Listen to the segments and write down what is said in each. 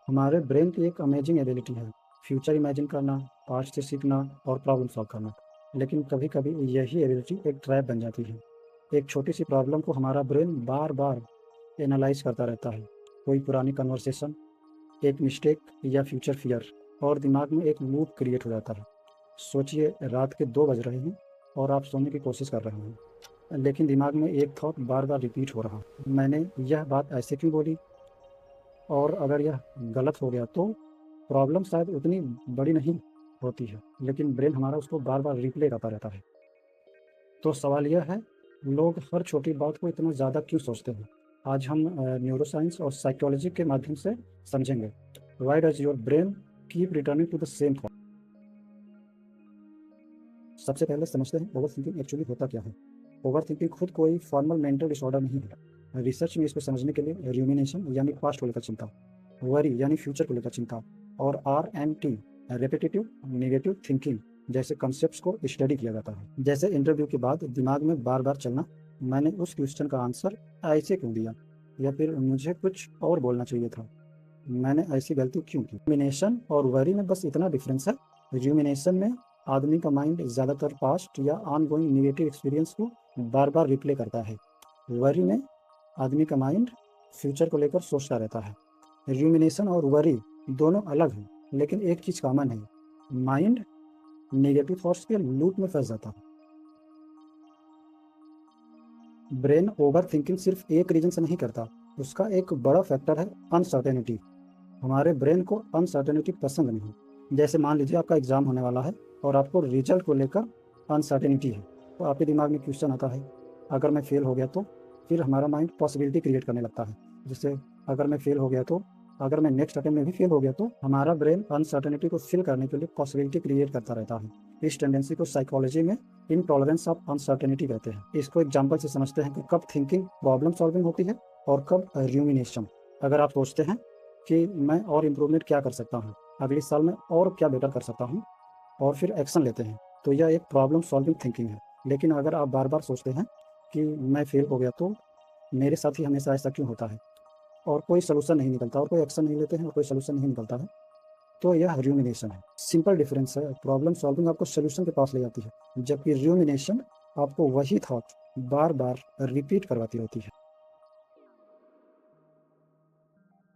हमारे ब्रेन की एक अमेजिंग एबिलिटी है फ्यूचर इमेजिन करना, पास्ट से सीखना और प्रॉब्लम सॉल्व करना। लेकिन कभी कभी यही एबिलिटी एक ट्रैप बन जाती है। एक छोटी सी प्रॉब्लम को हमारा ब्रेन बार बार एनालाइज करता रहता है। कोई पुरानी कन्वर्सेशन, एक मिस्टेक या फ्यूचर फियर, और दिमाग में एक लूप क्रिएट हो जाता है। सोचिए, रात के 2 बज रहे हैं और आप सोने की कोशिश कर रहे हैं, लेकिन दिमाग में एक थॉट बार बार रिपीट हो रहा है, मैंने यह बात ऐसे क्यों बोली, और अगर यह गलत हो गया तो। प्रॉब्लम शायद उतनी बड़ी नहीं होती है, लेकिन ब्रेन हमारा उसको बार बार रिप्ले करता रहता है। तो सवाल यह है, लोग हर छोटी बात को इतना ज़्यादा क्यों सोचते हैं? आज हम न्यूरोसाइंस और साइकोलॉजी के माध्यम से समझेंगे। Why does your brain keep returning to the same thought. सबसे पहले समझते हैं ओवर थिंकिंग एक्चुअली होता क्या है। ओवर थिंकिंग खुद कोई फॉर्मल मेंटल डिसऑर्डर नहीं है। रिसर्च में इसको समझने के लिए र्यूमिनेशन यानी पास्ट को लेकर चिंता, वरी यानी फ्यूचर को लेकर चिंता, और R N T repetitive negative thinking जैसे कॉन्सेप्ट्स को स्टडी किया जाता है। जैसे इंटरव्यू के बाद दिमाग में बार बार चलना, मैंने उस क्वेश्चन का आंसर ऐसे क्यों दिया, या फिर मुझे कुछ और बोलना चाहिए था, मैंने ऐसी गलती क्यों की। र्यूमिनेशन और वरी में बस इतना डिफरेंस है। र्यूमिनेशन में आदमी का माइंड ज़्यादातर पास्ट या ऑन गोइंग निगेटिव एक्सपीरियंस को बार बार रिप्ले करता है। वरी में आदमी का माइंड फ्यूचर को लेकर सोचता रहता है। र्यूमिनेशन और वरी दोनों अलग हैं, लेकिन एक चीज़ कॉमन है, माइंड नेगेटिव थॉट्स के लूप में फंस जाता है। ब्रेन ओवर थिंकिंग सिर्फ एक रीजन से नहीं करता, उसका एक बड़ा फैक्टर है अनसर्टेनिटी। हमारे ब्रेन को अनसर्टेनिटी पसंद नहीं। जैसे मान लीजिए आपका एग्जाम होने वाला है और आपको रिजल्ट को लेकर अनसर्टेनिटी है, तो आपके दिमाग में क्वेश्चन आता है, अगर मैं फेल हो गया तो। फिर हमारा माइंड पॉसिबिलिटी क्रिएट करने लगता है, जैसे अगर मैं फेल हो गया तो, अगर मैं नेक्स्ट अटेम्प्ट में भी फेल हो गया तो। हमारा ब्रेन अनसर्टेनिटी को फिल करने के लिए पॉसिबिलिटी क्रिएट करता रहता है। इस टेंडेंसी को साइकोलॉजी में इनटॉलरेंस ऑफ अनसर्टेनिटी कहते हैं। इसको एग्जाम्पल से समझते हैं कि कब थिंकिंग प्रॉब्लम सॉल्विंग होती है और कब र्यूमिनेशन। अगर आप सोचते हैं कि मैं और इम्प्रूवमेंट क्या कर सकता हूँ, अगले साल में और क्या बेटर कर सकता हूँ, और फिर एक्शन लेते हैं, तो यह एक प्रॉब्लम सॉल्विंग थिंकिंग है। लेकिन अगर आप बार बार सोचते हैं कि मैं फेल हो गया तो, मेरे साथ ही हमेशा ऐसा क्यों होता है, और कोई सोल्यूशन नहीं निकलता, और कोई एक्शन नहीं लेते हैं और कोई सोल्यूशन नहीं निकलता है, तो यह र्यूमिनेशन है। सिंपल डिफरेंस है, प्रॉब्लम सॉल्विंग आपको सोल्यूशन के पास ले जाती है, जबकि र्यूमिनेशन आपको वही थॉट बार बार रिपीट करवाती रहती है।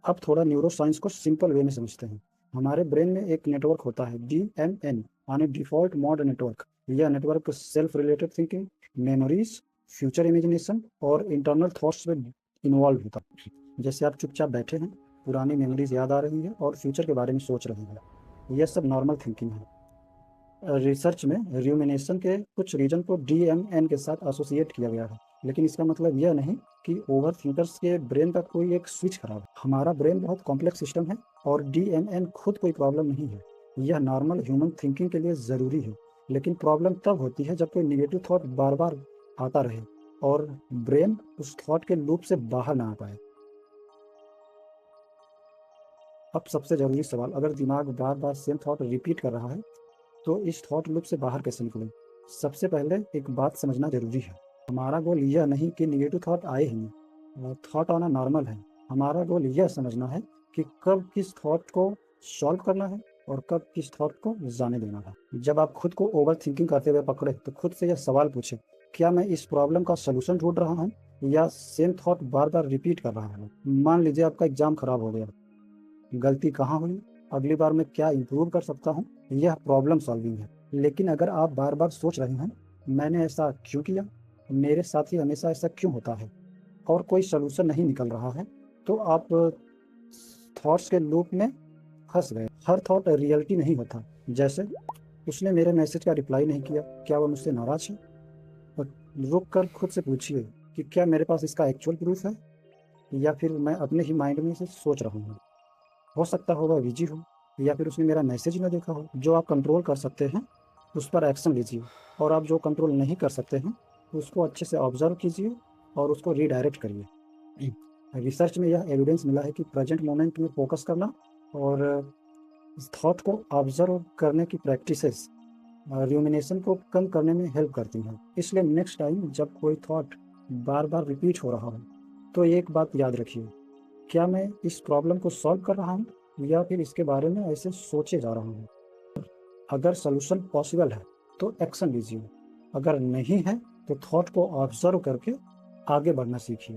अब थोड़ा न्यूरो साइंस को सिंपल वे में समझते हैं। हमारे ब्रेन में एक नेटवर्क होता है DMN, यानी डिफॉल्ट मोड नेटवर्क। यह network self related thinking, memories, future imagination और इंटरनल थॉट्स में इन्वॉल्व होता है। जैसे आप चुपचाप बैठे हैं, पुरानी मेमोरीज याद आ रही है और फ्यूचर के बारे में सोच रहे हैं, यह सब नॉर्मल थिंकिंग है। रिसर्च में र्यूमिनेशन के कुछ रीजन को DMN के साथ एसोसिएट किया गया है, लेकिन इसका मतलब यह नहीं कि ओवर थिंकर्स के ब्रेन का कोई एक स्विच खराब है। हमारा ब्रेन बहुत कॉम्प्लेक्स सिस्टम है और DMN खुद कोई प्रॉब्लम नहीं है। यह नॉर्मल ह्यूमन थिंकिंग के लिए ज़रूरी है, लेकिन प्रॉब्लम तब होती है जब कोई निगेटिव थॉट बार बार आता रहे और ब्रेन उस थॉट के लूप से बाहर ना आ पाए। अब सबसे ज़रूरी सवाल, अगर दिमाग बार बार सेम थॉट रिपीट कर रहा है, तो इस थॉट लूप से बाहर कैसे निकलें? सबसे पहले एक बात समझना जरूरी है, हमारा गोल यह नहीं कि निगेटिव थॉट आए ही नहीं, थॉट आना नॉर्मल है। हमारा गोल यह समझना है कि कब किस थॉट को सॉल्व करना है और कब किस थॉट को जाने देना है। जब आप खुद को ओवर थिंकिंग करते हुए पकड़े, तो खुद से यह सवाल पूछे, क्या मैं इस प्रॉब्लम का सोल्यूशन ढूंढ रहा हूँ या सेम थॉट बार बार रिपीट कर रहा हूँ। मान लीजिए आपका एग्जाम खराब हो गया, गलती कहाँ हुई, अगली बार मैं क्या इम्प्रूव कर सकता हूँ, यह प्रॉब्लम सॉल्विंग है। लेकिन अगर आप बार बार सोच रहे हैं, मैंने ऐसा क्यों किया, मेरे साथ ही हमेशा ऐसा क्यों होता है, और कोई सोल्यूशन नहीं निकल रहा है, तो आप थॉट्स के लूप में फंस गए। हर थॉट रियलिटी नहीं होता। जैसे, उसने मेरे मैसेज का रिप्लाई नहीं किया, क्या वो मुझसे नाराज है? और रुक कर खुद से पूछिए कि क्या मेरे पास इसका एक्चुअल प्रूफ है, या फिर मैं अपने ही माइंड में से सोच रहा हूँ। हो सकता हो वह बिजी हो, या फिर उसने मेरा मैसेज ना देखा हो। जो आप कंट्रोल कर सकते हैं उस पर एक्शन लीजिए, और आप जो कंट्रोल नहीं कर सकते हैं उसको अच्छे से ऑब्जर्व कीजिए और उसको रीडायरेक्ट करिए। रिसर्च में यह एविडेंस मिला है कि प्रेजेंट मोमेंट में फोकस करना और इस थॉट को ऑब्जर्व करने की प्रैक्टिसेस र्यूमिनेशन को कम करने में हेल्प करती हैं। इसलिए नेक्स्ट टाइम जब कोई थॉट बार बार रिपीट हो रहा हो, तो एक बात याद रखिए, क्या मैं इस प्रॉब्लम को सॉल्व कर रहा हूँ या फिर इसके बारे में ऐसे सोचे जा रहा हूँ। अगर सॉल्यूशन पॉसिबल है तो एक्शन लीजिए, अगर नहीं है तो थॉट को ऑब्जर्व करके आगे बढ़ना सीखिए।